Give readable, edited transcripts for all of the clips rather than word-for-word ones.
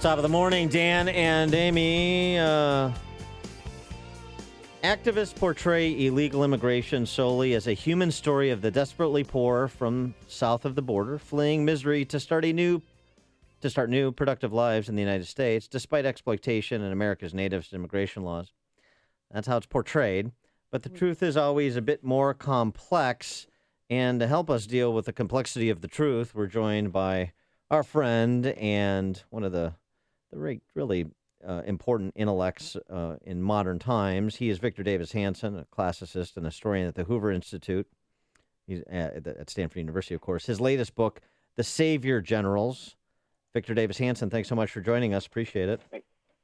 Top of the morning, Dan and Amy. Activists portray illegal immigration solely as a human story of the desperately poor from south of the border, fleeing misery to start new productive lives in the United States, despite exploitation and America's natives immigration laws. That's how it's portrayed. But the truth is always a bit more complex. And to help us deal with the complexity of the truth, we're joined by our friend and one of the really important intellects in modern times. He is Victor Davis Hanson, a classicist and historian at the Hoover Institute. He's at Stanford University, of course. His latest book, The Savior Generals. Victor Davis Hanson, thanks so much for joining us. Appreciate it.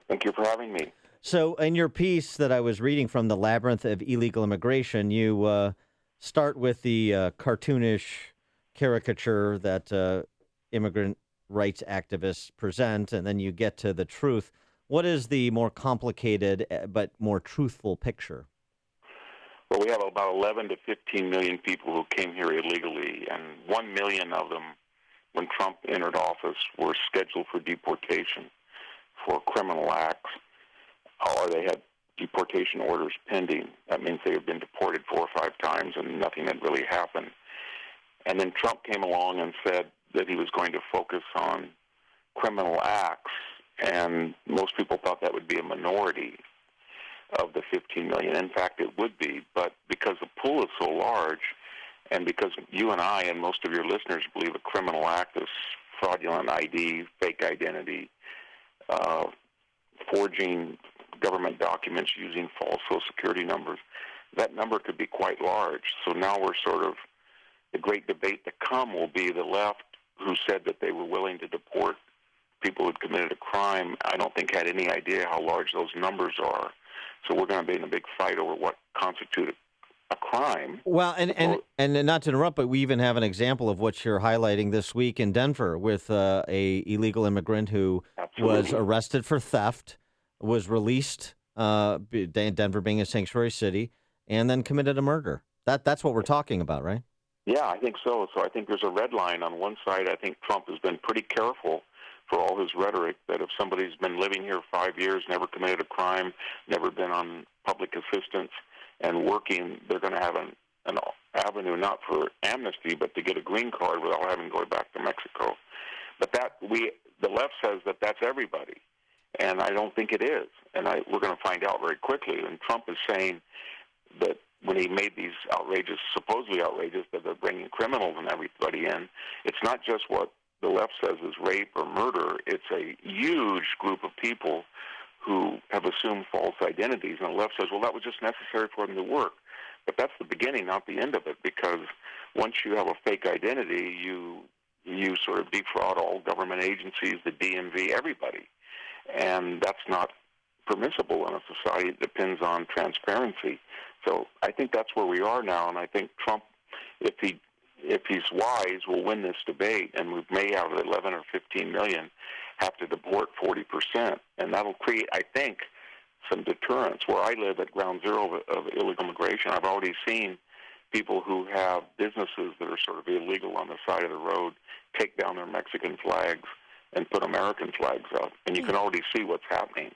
Thank you for having me. So in your piece that I was reading from, The Labyrinth of Illegal Immigration, you start with the cartoonish caricature that immigrant rights activists present, and then you get to the truth. What is the more complicated but more truthful picture? Well, we have about 11 to 15 million people who came here illegally, and 1 million of them, when Trump entered office, were scheduled for deportation for criminal acts, or they had deportation orders pending. That means they had been deported 4 or 5 times and nothing had really happened. And then Trump came along and said that he was going to focus on criminal acts, and most people thought that would be a minority of the 15 million. In fact, it would be, but because the pool is so large, and because you and I and most of your listeners believe a criminal act is fraudulent ID, fake identity, forging government documents using false Social Security numbers, that number could be quite large. So now we're sort of, the great debate to come will be the left, who said that they were willing to deport people who had committed a crime, I don't think had any idea how large those numbers are. So we're going to be in a big fight over what constitutes a crime. Well, and not to interrupt, but we even have an example of what you're highlighting this week in Denver with a illegal immigrant who was arrested for theft, was released, Denver being a sanctuary city, and then committed a murder. That's what we're talking about, right? Yeah, I think so. So I think there's a red line. On one side, I think Trump has been pretty careful for all his rhetoric that if somebody's been living here 5 years, never committed a crime, never been on public assistance, and working, they're going to have an avenue not for amnesty, but to get a green card without having to go back to Mexico. But the left says that that's everybody, and I don't think it is. And we're going to find out very quickly. And Trump is saying that when he made these supposedly outrageous, that they're bringing criminals and everybody in, it's not just what the left says is rape or murder. It's a huge group of people who have assumed false identities. And the left says, well, that was just necessary for them to work. But that's the beginning, not the end of it, because once you have a fake identity, you sort of defraud all government agencies, the DMV, everybody. And that's not permissible in a society that depends on transparency. So I think that's where we are now, and I think Trump, if he's wise, will win this debate, and we may have 11 or 15 million have to deport 40%, and that'll create, I think, some deterrence. Where I live at ground zero of illegal immigration, I've already seen people who have businesses that are sort of illegal on the side of the road take down their Mexican flags and put American flags up, and you can already see what's happening.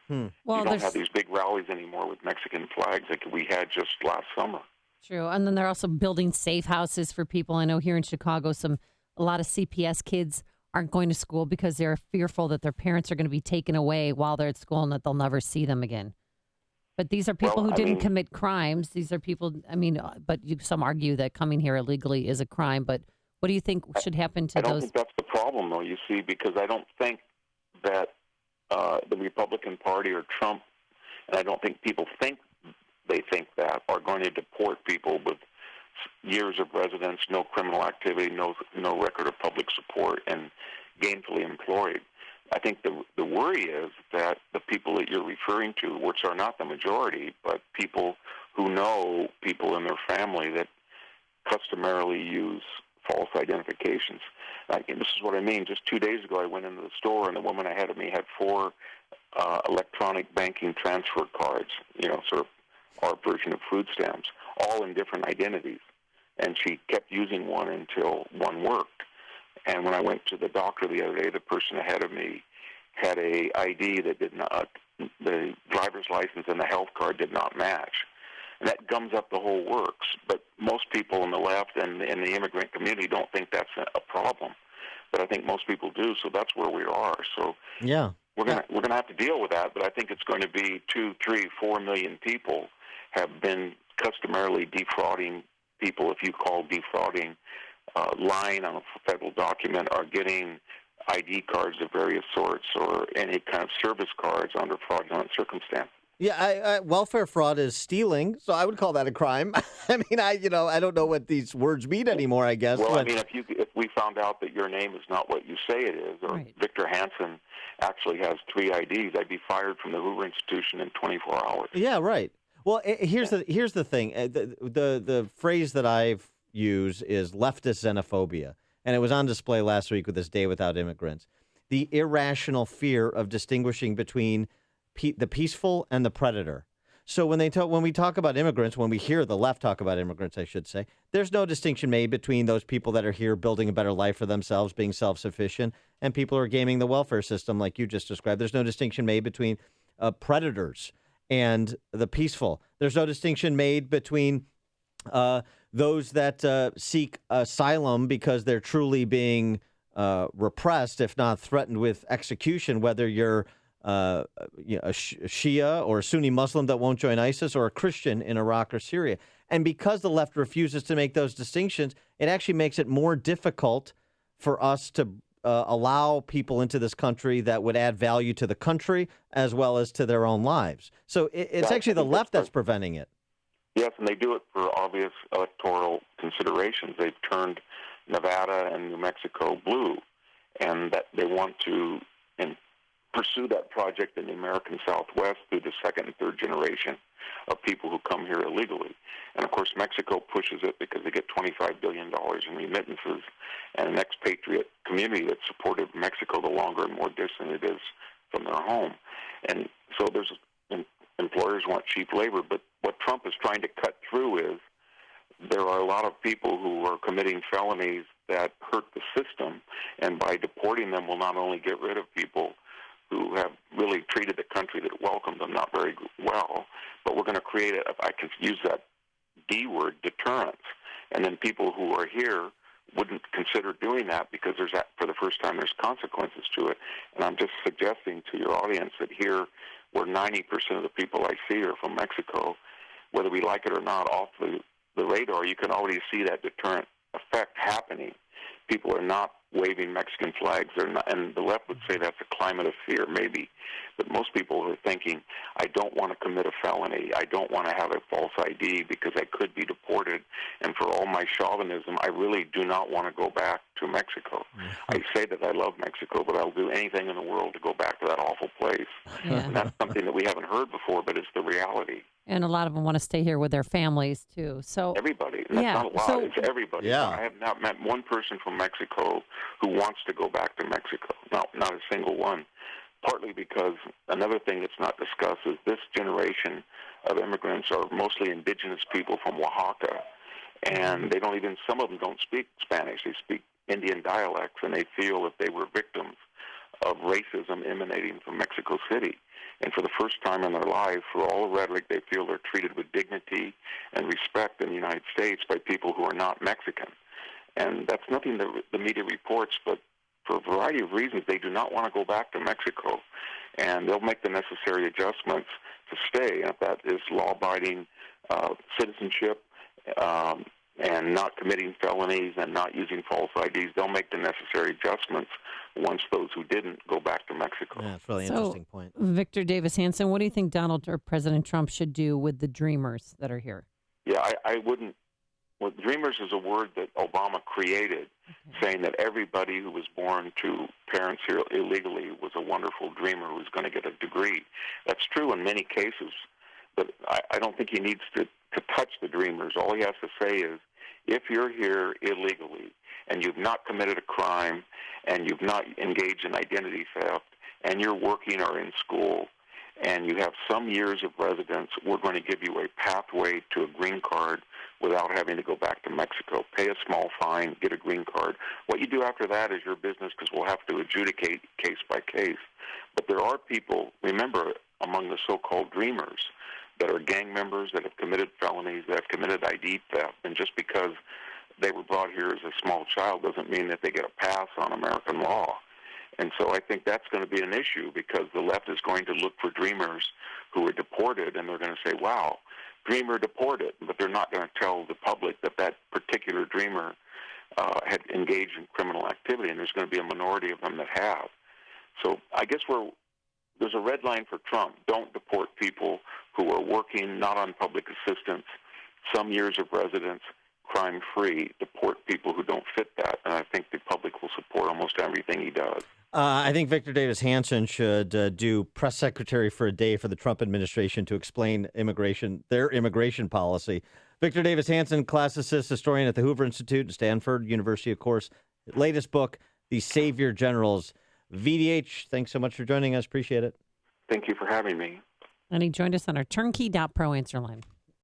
Well, you don't have these big rallies anymore with Mexican flags like we had just last summer. True, and then they're also building safe houses for people. I know here in Chicago, a lot of CPS kids aren't going to school because they're fearful that their parents are going to be taken away while they're at school and that they'll never see them again. But these are people who didn't commit crimes. These are people, but some argue that coming here illegally is a crime. But what do you think should happen to those? I don't think that's the problem, though, you see, because I don't think that the Republican Party or Trump, and I don't think people think that, are going to deport people with years of residence, no criminal activity, no record of public support, and gainfully employed. I think the worry is that the people that you're referring to, which are not the majority, but people who know people in their family that customarily use false identifications. And this is what I mean. Just 2 days ago, I went into the store, and the woman ahead of me had 4 electronic banking transfer cards, sort of our version of food stamps, all in different identities. And she kept using one until one worked. And when I went to the doctor the other day, the person ahead of me had a ID that did not, the driver's license and the health card did not match. And that gums up the whole works. But most people on the left and in the immigrant community don't think that's a problem. But I think most people do, so that's where we are. So Yeah. we're gonna have to deal with that. But I think it's going to be 2, 3, 4 million people have been customarily defrauding people, if you call defrauding lying on a federal document, or getting ID cards of various sorts or any kind of service cards under fraudulent circumstances. Yeah, welfare fraud is stealing, so I would call that a crime. I mean, I don't know what these words mean anymore, I guess. Well, but... I mean, if we found out that your name is not what you say it is, or Right. Victor Hanson actually has 3 IDs, I'd be fired from the Hoover Institution in 24 hours. Yeah, right. Well, here's the thing. The phrase that I've used is leftist xenophobia, and it was on display last week with this Day Without Immigrants. The irrational fear of distinguishing between the peaceful and the predator. So when we talk about immigrants, when we hear the left talk about immigrants, I should say, there's no distinction made between those people that are here building a better life for themselves, being self-sufficient, and people who are gaming the welfare system like you just described. There's no distinction made between predators and the peaceful. There's no distinction made between those that seek asylum because they're truly being repressed, if not threatened with execution, whether you're a Shia or a Sunni Muslim that won't join ISIS, or a Christian in Iraq or Syria. And because the left refuses to make those distinctions, it actually makes it more difficult for us to allow people into this country that would add value to the country as well as to their own lives. So it's actually the left that's preventing it. Yes, and they do it for obvious electoral considerations. They've turned Nevada and New Mexico blue, and that they want to pursue that project in the American Southwest through the second and third generation of people who come here illegally. And, of course, Mexico pushes it because they get $25 billion in remittances and an expatriate community that's supportive of Mexico the longer and more distant it is from their home. And so employers want cheap labor, but what Trump is trying to cut through is there are a lot of people who are committing felonies that hurt the system, and by deporting them will not only get rid of people who have really treated the country that welcomed them not very well, but we're going to create, if I can use that D word, deterrence. And then people who are here wouldn't consider doing that because for the first time there's consequences to it. And I'm just suggesting to your audience that here, where 90% of the people I see are from Mexico, whether we like it or not, off the radar, you can already see that deterrent effect happening. People are not waving Mexican flags. They're not, and the left would say that's a climate of fear, maybe. But most people are thinking, I don't want to commit a felony. I don't want to have a false ID because I could be deported. And for all my chauvinism, I really do not want to go back to Mexico. I say that I love Mexico, but I'll do anything in the world to go back to that awful place. Yeah. And that's something that we haven't heard before, but it's the reality. And a lot of them want to stay here with their families, too. So Everybody. And that's not a lot. It's everybody. Yeah. I have not met one person from Mexico who wants to go back to Mexico. Not a single one. Partly because another thing that's not discussed is this generation of immigrants are mostly indigenous people from Oaxaca. And some of them don't speak Spanish. They speak Indian dialects, and they feel that they were victims of racism emanating from Mexico City. And for the first time in their lives, for all the rhetoric, they feel they're treated with dignity and respect in the United States by people who are not Mexican. And that's nothing that the media reports, but for a variety of reasons, they do not want to go back to Mexico. And they'll make the necessary adjustments to stay. And if that is law-abiding citizenship and not committing felonies and not using false IDs, they'll make the necessary adjustments once those who didn't go back to Mexico. Yeah, it's a really interesting point. Victor Davis Hanson, what do you think Donald or President Trump should do with the dreamers that are here? Yeah, I wouldn't. Well, dreamers is a word that Obama created, saying that everybody who was born to parents here illegally was a wonderful dreamer who was going to get a degree. That's true in many cases, but I don't think he needs to touch the dreamers. All he has to say is, if you're here illegally and you've not committed a crime and you've not engaged in identity theft and you're working or in school and you have some years of residence, we're going to give you a pathway to a green card without having to go back to Mexico. Pay a small fine, get a green card. What you do after that is your business because we'll have to adjudicate case by case. But there are people, remember, among the so-called dreamers that are gang members that have committed felonies, that have committed ID theft, and just because they were brought here as a small child doesn't mean that they get a pass on American law. And so I think that's going to be an issue because the left is going to look for dreamers who were deported, and they're going to say, wow, dreamer deported, but they're not going to tell the public that that particular dreamer had engaged in criminal activity, and there's going to be a minority of them that have. So I guess there's a red line for Trump. Don't deport people who are working not on public assistance, some years of residence, crime-free. Deport people who don't fit that, and I think the public will support almost everything he does. I think Victor Davis Hanson should do press secretary for a day for the Trump administration to explain their immigration policy. Victor Davis Hanson, classicist historian at the Hoover Institute and Stanford University, of course. Latest book, The Savior Generals. VDH, thanks so much for joining us. Appreciate it. Thank you for having me. And he joined us on our turnkey.pro answer line.